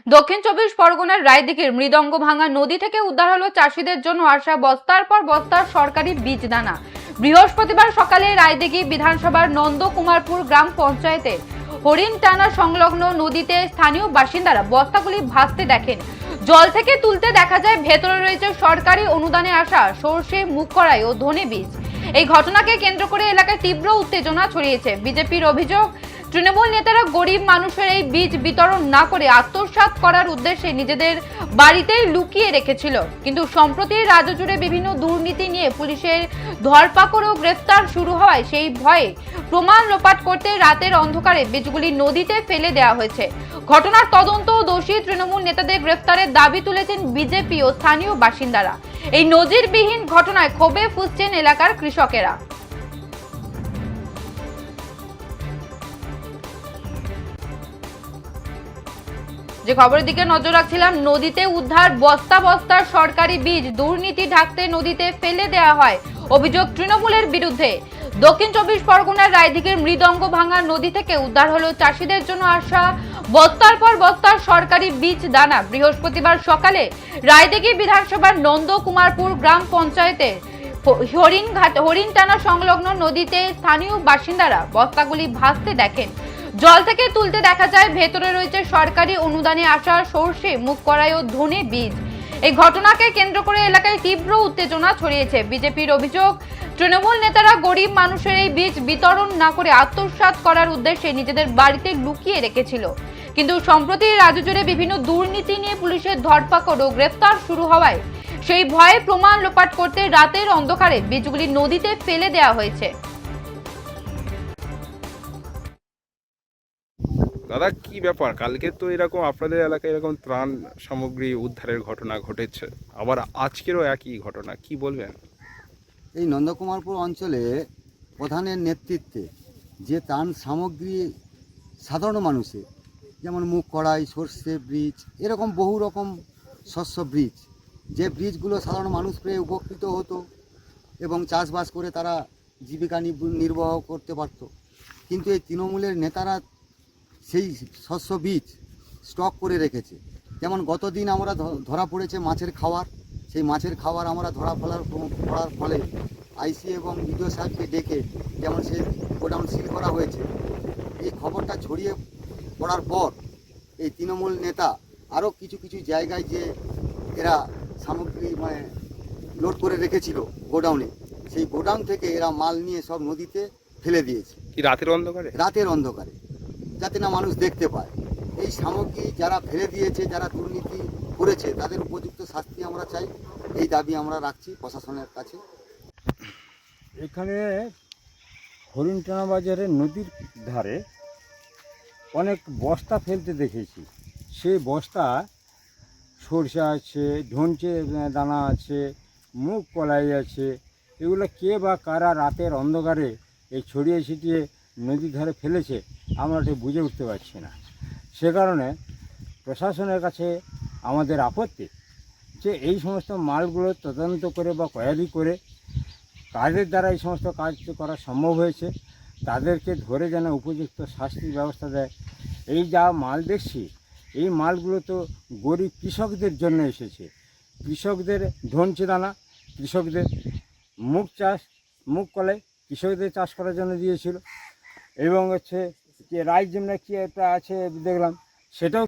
দক্ষিণ চব্বিশ পরগনার রায়দিঘির মৃদঙ্গ ভাঙা নদী থেকে উদ্ধার হলো চাষিদের জন্য আসা বস্তার পর বস্তার সরকারি বীজ দানা। বৃহস্পতিবার সকালে রায়দিঘি বিধানসভার নন্দকুমারপুর গ্রাম পঞ্চায়েতের হরিণটানা সংলগ্ন নদীতে স্থানীয় বাসিন্দারা বস্তাগুলি ভাসতে দেখেন। জল থেকে তুলতে দেখা যায় ভেতরে রয়েছে সরকারি অনুদানে আসা সরষে, মুগ কড়াই ও ধনে বীজ। এই ঘটনাকে কেন্দ্র করে এলাকায় তীব্র উত্তেজনা ছড়িয়েছে। বিজেপির অভিযোগ, তৃণমূল নেতারা গরিব মানুষের এই বীজ বিতরণ না করে আত্মসাৎ করার উদ্দেশ্যে নিজেদের বাড়িতেই লুকিয়ে রেখেছিল। কিন্তু সম্প্রতি রাজ্য জুড়ে বিভিন্ন দুর্নীতি নিয়ে পুলিশের ধরপাকড় ও গ্রেফতার শুরু হওয়ায় সেই ভয়ে প্রমাণ লোপাট করতে রাতের অন্ধকারে বীজগুলি নদীতে ফেলে দেওয়া হয়েছে। ঘটনার তদন্ত ও দোষী তৃণমূল নেতাদের গ্রেফতারের দাবি তুলেছেন বিজেপি ও স্থানীয় বাসিন্দারা। এই নজিরবিহীন ঘটনায় ক্ষোভে ফুঁসছেন এলাকার কৃষকেরা। যে খবরের দিকে নজর রাখছিলাম, নদীতে উদ্ধার বস্তা বস্তা সরকারি বীজ, দুর্নীতি ঢাকতে নদীতে ফেলে দেওয়া হয়, অভিযোগ তৃণমূলের বিরুদ্ধে। দক্ষিণ চব্বিশ পরগনার রায়দিঘির মৃদঙ্গ ভাঙা নদী থেকে উদ্ধার হলো চাষিদের জন্য আসা বস্তার পর বস্তার সরকারি বীজ দানা। বৃহস্পতিবার সকালে রায়দিঘি বিধানসভার নন্দকুমারপুর গ্রাম পঞ্চায়েতের হরিণটানা সংলগ্ন নদীতে স্থানীয় বাসিন্দারা বস্তাগুলি ভাসতে দেখেন। জল থেকে তুলতে দেখা যায় ভেতরে রয়েছে সরকারি অনুদানে আসা সরষে, মুগ কড়াই ও ধনে বীজ। এই ঘটনাকে কেন্দ্র করে এলাকায় তীব্র উত্তেজনা ছড়িয়েছে। বিজেপির অভিযোগ, তৃণমূল নেতারা গরিব মানুষের এই বীজ বিতরণ না করে আত্মসাৎ করার উদ্দেশ্যে নিজেদের বাড়িতে লুকিয়ে রেখেছিল। কিন্তু সম্প্রতি রাজ্য জুড়ে বিভিন্ন দুর্নীতি নিয়ে পুলিশের ধরপাকড় ও গ্রেফতার শুরু হওয়ায় সেই ভয়ে প্রমাণ লোপাট করতে রাতের অন্ধকারে বীজগুলি নদীতে ফেলে দেওয়া হয়েছে। দাদা, কি ব্যাপার? কালকে তো এরকম আপনাদের এলাকায় এরকম ত্রাণ সামগ্রী উদ্ধারের ঘটনা ঘটেছে, আবার আজকেরও একই ঘটনা, কি বলবেন? এই নন্দকুমারপুর অঞ্চলে প্রধানের নেতৃত্বে যে ত্রাণ সামগ্রী সাধারণ মানুষের, যেমন মুগ কড়াই, সর্ষে বীজ, এরকম বহু রকম শস্য বীজ, যে বীজগুলো সাধারণ মানুষ পেয়ে উপকৃত হতো এবং চাষবাস করে তারা জীবিকা নির্বাহ করতে পারত। কিন্তু এই তৃণমূলের নেতারা সেই শস্য বীজ স্টক করে রেখেছে। যেমন গতদিন আমরা ধরা পড়েছে মাছের খাবার, সেই মাছের খাবার আমরা পড়ার ফলে আইসি এবং বিডিও সাহেবকে ডেকে যেমন সে গোডাউন সিল করা হয়েছে। এই খবরটা ছড়িয়ে পড়ার পর এই তৃণমূল নেতা আরও কিছু কিছু জায়গায় যে এরা সামগ্রী লোড করে রেখেছিল গোডাউনে, সেই গোডাউন থেকে এরা মাল নিয়ে সব নদীতে ফেলে দিয়েছে। কি রাতের অন্ধকারে? রাতের অন্ধকারে, যাতে না মানুষ দেখতে পায়। এই সামগ্রী যারা ফেলে দিয়েছে, যারা দুর্নীতি করেছে, তাদের উপযুক্ত শাস্তি আমরা চাই, এই দাবি আমরা রাখছি প্রশাসনের কাছে। এখানে হরিণটানা বাজারের নদীর ধারে অনেক বস্তা ফেলতে দেখেছি। সেই বস্তা সরষে আছে, ধনচে দানা আছে, মুগ কলাই আছে, এগুলো কে বা কারা রাতের অন্ধকারে এই ছড়িয়ে ছিটিয়ে নদীর ধারে ফেলেছে আমরা ঠিক বুঝে উঠতে পারছি না। সে কারণে প্রশাসনের কাছে আমাদের আপত্তি যে এই সমস্ত মালগুলো তদন্ত করে বা কোয়ারি করে কাদের দ্বারা এই সমস্ত কাজ করা সম্ভব হয়েছে তাদেরকে ধরে যেন উপযুক্ত শাস্তির ব্যবস্থা দেয়। এই যা মাল দেখছি, এই মালগুলো তো গরিব কৃষকদের জন্য এসেছে। কৃষকদের ধনচে দানা, কৃষকদের মুগ চাষ, মুগ কলাই কৃষকদের চাষ করার জন্য দিয়েছিল, এবং হচ্ছে যে রাইস যেমন কি একটা আছে দেখলাম, সেটাও